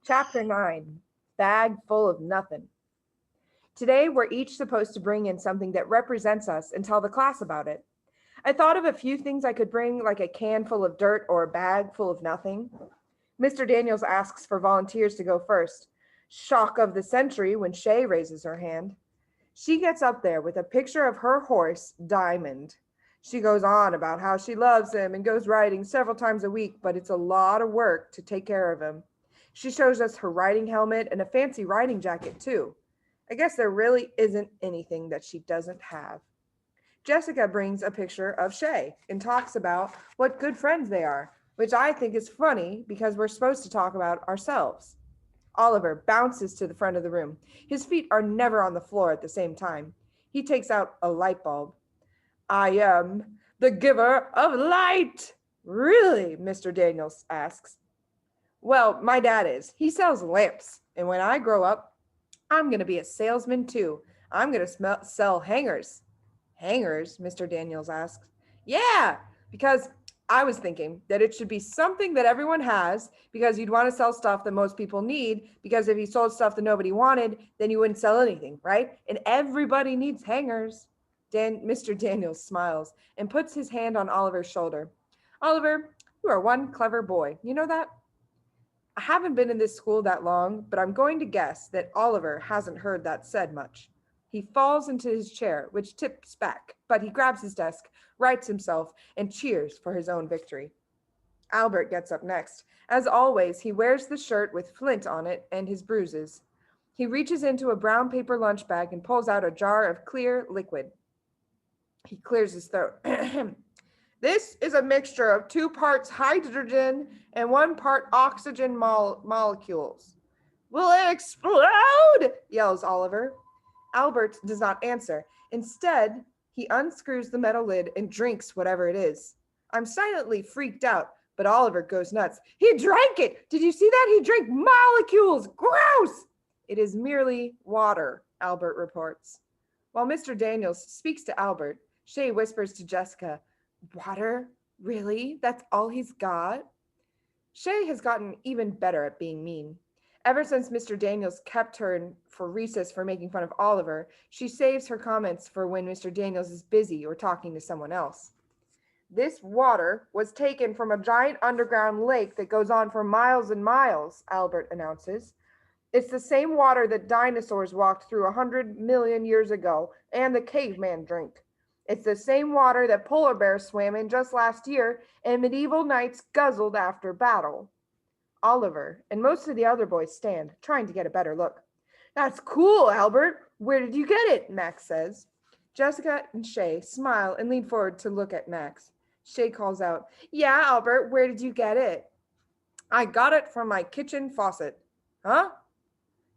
Chapter 9, Bag Full of Nothing. Today, we're each supposed to bring in something that represents us and tell the class about it. I thought of a few things I could bring, like a can full of dirt or a bag full of nothing. Mr. Daniels asks for volunteers to go first. Shock of the century when Shay raises her hand. She gets up there with a picture of her horse, Diamond. She goes on about how she loves him and goes riding several times a week, but it's a lot of work to take care of him. She shows us her riding helmet and a fancy riding jacket, too. I guess there really isn't anything that she doesn't have. Jessica brings a picture of Shay and talks about what good friends they are, which I think is funny because we're supposed to talk about ourselves. Oliver bounces to the front of the room. His feet are never on the floor at the same time. He takes out a light bulb. I am the giver of light. Really? Mr. Daniels asks. Well, my dad is. He sells lamps. And when I grow up, I'm going to be a salesman too. I'm going to sell hangers. Hangers? Mr. Daniels asks. Yeah, because I was thinking that it should be something that everyone has because you'd want to sell stuff that most people need because if you sold stuff that nobody wanted, then you wouldn't sell anything, right? And everybody needs hangers. Mr. Daniels smiles and puts his hand on Oliver's shoulder. Oliver, you are one clever boy. You know that? I haven't been in this school that long, but I'm going to guess that Oliver hasn't heard that said much. He falls into his chair, which tips back, but he grabs his desk, rights himself, and cheers for his own victory. Albert gets up next. As always, he wears the shirt with Flint on it and his bruises. He reaches into a brown paper lunch bag and pulls out a jar of clear liquid. He clears his throat. This is a mixture of 2 parts hydrogen and 1 part oxygen molecules. Will it explode? Yells Oliver. Albert does not answer. Instead, he unscrews the metal lid and drinks whatever it is. I'm silently freaked out, but Oliver goes nuts. He drank it! Did you see that? He drank molecules! Gross! It is merely water, Albert reports. While Mr. Daniels speaks to Albert, Shay whispers to Jessica, Water? Really? That's all he's got? Shay has gotten even better at being mean. Ever since Mr. Daniels kept her for recess for making fun of Oliver, she saves her comments for when Mr. Daniels is busy or talking to someone else. This water was taken from a giant underground lake that goes on for miles and miles, Albert announces. It's the same water that dinosaurs walked through 100 million years ago and the caveman drank. It's the same water that polar bears swam in just last year and medieval knights guzzled after battle. Oliver and most of the other boys stand, trying to get a better look. That's cool, Albert. Where did you get it? Max says. Jessica and Shay smile and lean forward to look at Max. Shay calls out, Yeah, Albert, where did you get it? I got it from my kitchen faucet. Huh?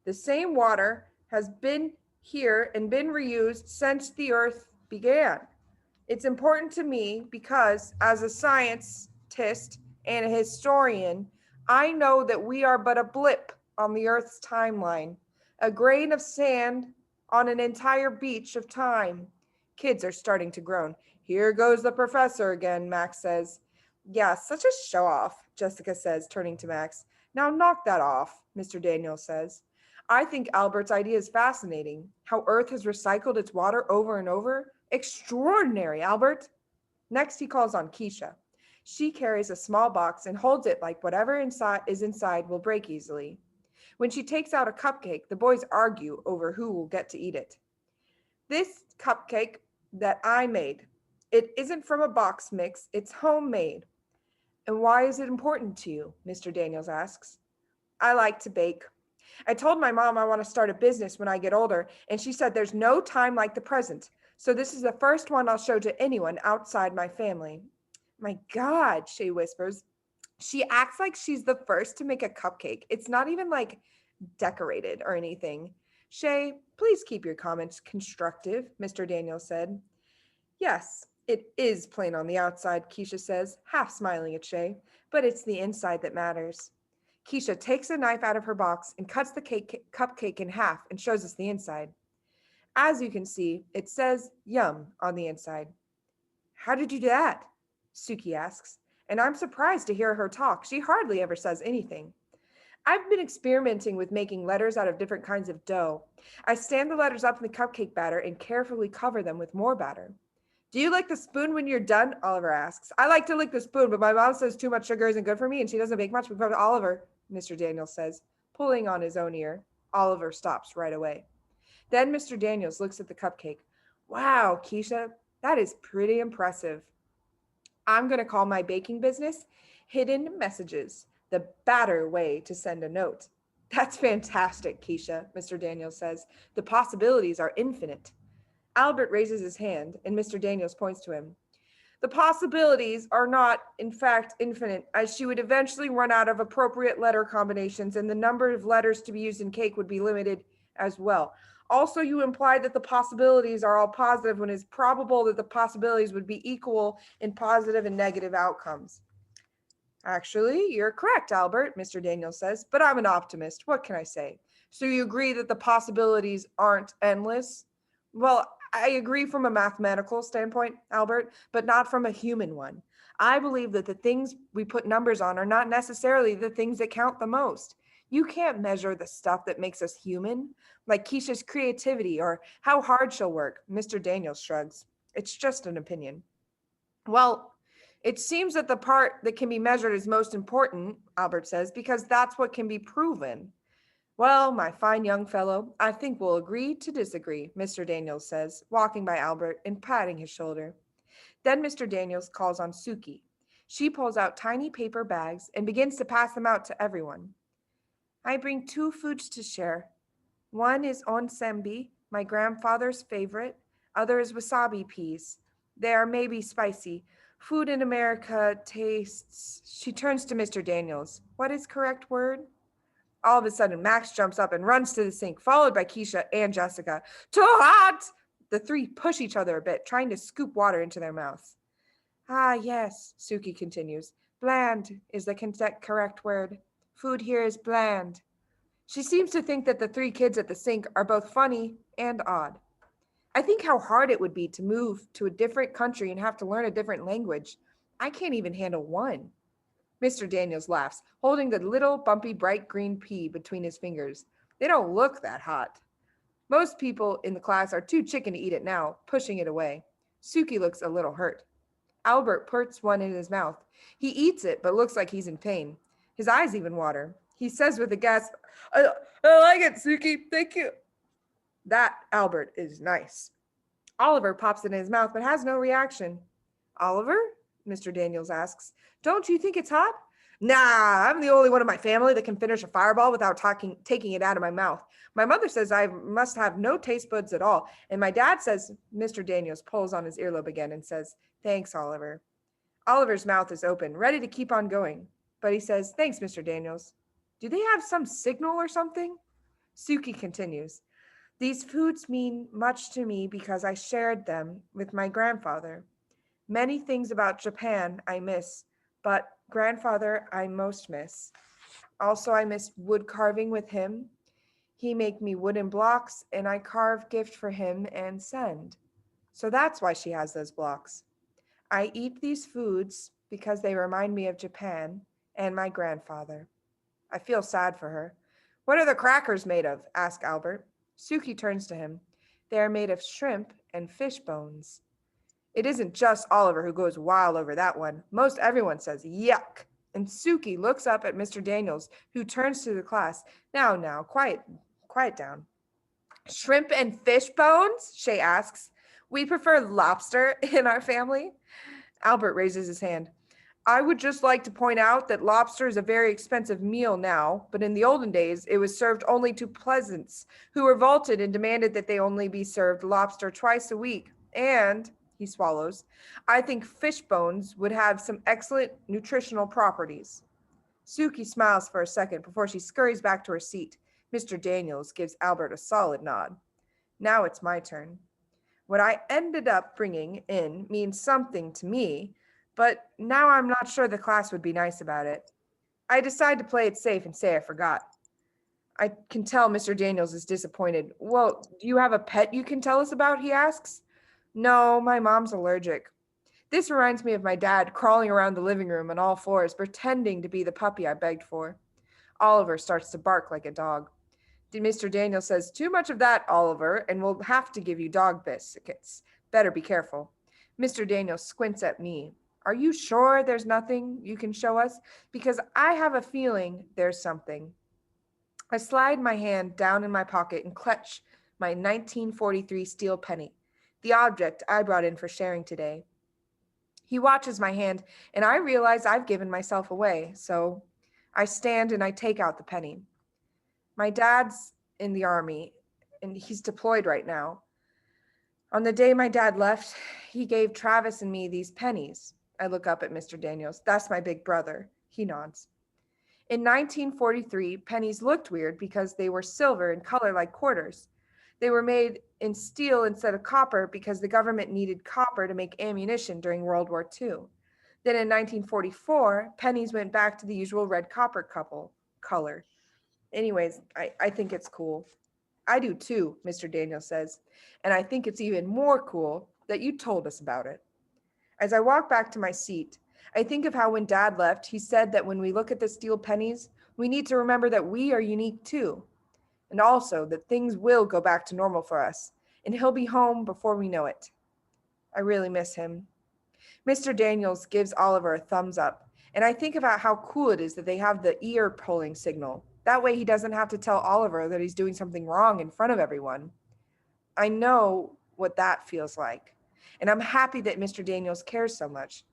The same water has been here and been reused since the earth began. It's important to me because, as a scientist and a historian, I know that we are but a blip on the Earth's timeline, a grain of sand on an entire beach of time. Kids are starting to groan. Here goes the professor again, Max says. Yeah, such a show-off, Jessica says, turning to Max. Now knock that off, Mr. Daniels says. I think Albert's idea is fascinating. How Earth has recycled its water over and over. Extraordinary, Albert. Next, he calls on Keisha. She carries a small box and holds it like whatever is inside will break easily. When she takes out a cupcake, the boys argue over who will get to eat it. This cupcake that I made, it isn't from a box mix, it's homemade. And why is it important to you? Mr. Daniels asks. I like to bake. I told my mom I want to start a business when I get older, and she said there's no time like the present. So this is the first one I'll show to anyone outside my family. My God, Shay whispers. She acts like she's the first to make a cupcake. It's not even like decorated or anything. Shay, please keep your comments constructive, Mr. Daniels said. Yes, it is plain on the outside, Keisha says, half smiling at Shay, but it's the inside that matters. Keisha takes a knife out of her box and cuts the cupcake in half and shows us the inside. As you can see, it says yum on the inside. How did you do that? Suki asks, and I'm surprised to hear her talk. She hardly ever says anything. I've been experimenting with making letters out of different kinds of dough. I stand the letters up in the cupcake batter and carefully cover them with more batter. Do you lick the spoon when you're done? Oliver asks. I like to lick the spoon, but my mom says too much sugar isn't good for me and she doesn't bake much. But Oliver, Mr. Daniels says, pulling on his own ear. Oliver stops right away. Then Mr. Daniels looks at the cupcake. Wow, Keisha, that is pretty impressive. I'm going to call my baking business Hidden Messages, the better way to send a note. That's fantastic, Keisha, Mr. Daniels says. The possibilities are infinite. Albert raises his hand, and Mr. Daniels points to him. The possibilities are not, in fact, infinite, as she would eventually run out of appropriate letter combinations, and the number of letters to be used in cake would be limited as well. Also, you implied that the possibilities are all positive when it's probable that the possibilities would be equal in positive and negative outcomes. Actually, you're correct, Albert, Mr. Daniels says, but I'm an optimist. What can I say? So you agree that the possibilities aren't endless? Well, I agree from a mathematical standpoint, Albert, but not from a human one. I believe that the things we put numbers on are not necessarily the things that count the most. You can't measure the stuff that makes us human, like Keisha's creativity or how hard she'll work. Mr. Daniels shrugs. It's just an opinion. Well, it seems that the part that can be measured is most important, Albert says, because that's what can be proven. Well, my fine young fellow, I think we'll agree to disagree, Mr. Daniels says, walking by Albert and patting his shoulder. Then Mr. Daniels calls on Suki. She pulls out tiny paper bags and begins to pass them out to everyone. I bring 2 foods to share. One is onsembi, my grandfather's favorite. Other is wasabi peas. They are maybe spicy. Food in America tastes... She turns to Mr. Daniels. What is correct word? All of a sudden, Max jumps up and runs to the sink, followed by Keisha and Jessica. Too hot! The 3 push each other a bit, trying to scoop water into their mouths. Ah, yes, Suki continues. Bland is the correct word. Food here is bland. She seems to think that the 3 kids at the sink are both funny and odd. I think how hard it would be to move to a different country and have to learn a different language. I can't even handle one. Mr. Daniels laughs, holding the little bumpy bright green pea between his fingers. They don't look that hot. Most people in the class are too chicken to eat it now, pushing it away. Suki looks a little hurt. Albert puts one in his mouth. He eats it, but looks like he's in pain. His eyes even water. He says with a gasp, I like it, Suki. Thank you. That, Albert, is nice. Oliver pops it in his mouth, but has no reaction. Oliver? Mr. Daniels asks. Don't you think it's hot? Nah, I'm the only one in my family that can finish a fireball without taking it out of my mouth. My mother says I must have no taste buds at all. And my dad says, Mr. Daniels pulls on his earlobe again and says, thanks, Oliver. Oliver's mouth is open, ready to keep on going. But he says, thanks, Mr. Daniels. Do they have some signal or something? Suki continues. These foods mean much to me because I shared them with my grandfather. Many things about Japan I miss, but grandfather I most miss. Also, I miss wood carving with him. He make me wooden blocks and I carve gift for him and send. So that's why she has those blocks. I eat these foods because they remind me of Japan and my grandfather. I feel sad for her. What are the crackers made of? Asks Albert. Suki turns to him. They are made of shrimp and fish bones. It isn't just Oliver who goes wild over that one. Most everyone says, yuck. And Suki looks up at Mr. Daniels, who turns to the class. Now, quiet down. Shrimp and fish bones? Shay asks. We prefer lobster in our family. Albert raises his hand. I would just like to point out that lobster is a very expensive meal now, but in the olden days, it was served only to peasants who revolted and demanded that they only be served lobster twice a week. And, he swallows, I think fish bones would have some excellent nutritional properties. Suki smiles for a second before she scurries back to her seat. Mr. Daniels gives Albert a solid nod. Now it's my turn. What I ended up bringing in means something to me, but now I'm not sure the class would be nice about it. I decide to play it safe and say I forgot. I can tell Mr. Daniels is disappointed. Well, do you have a pet you can tell us about? He asks. No, my mom's allergic. This reminds me of my dad crawling around the living room on all fours, pretending to be the puppy I begged for. Oliver starts to bark like a dog. Mr. Daniel says, "Too much of that, Oliver, and we'll have to give you dog biscuits. Better be careful." Mr. Daniel squints at me. "Are you sure there's nothing you can show us? Because I have a feeling there's something." I slide my hand down in my pocket and clutch my 1943 steel penny, the object I brought in for sharing today. He watches my hand, and I realize I've given myself away, so I stand and I take out the penny. My dad's in the army, and he's deployed right now. On the day my dad left, he gave Travis and me these pennies. I look up at Mr. Daniels. "That's my big brother." He nods. In 1943, pennies looked weird because they were silver in color like quarters. They were made in steel instead of copper because the government needed copper to make ammunition during World War II. Then in 1944, pennies went back to the usual red copper color. Anyways, I think it's cool. "I do too," Mr. Daniel says, "and I think it's even more cool that you told us about it." As I walk back to my seat, I think of how when Dad left, he said that when we look at the steel pennies, we need to remember that we are unique too, and also that things will go back to normal for us, and he'll be home before we know it. I really miss him. Mr. Daniels gives Oliver a thumbs up, and I think about how cool it is that they have the ear pulling signal. That way he doesn't have to tell Oliver that he's doing something wrong in front of everyone. I know what that feels like, and I'm happy that Mr. Daniels cares so much.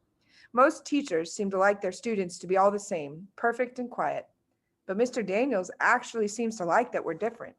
Most teachers seem to like their students to be all the same, perfect and quiet, but Mr. Daniels actually seems to like that we're different.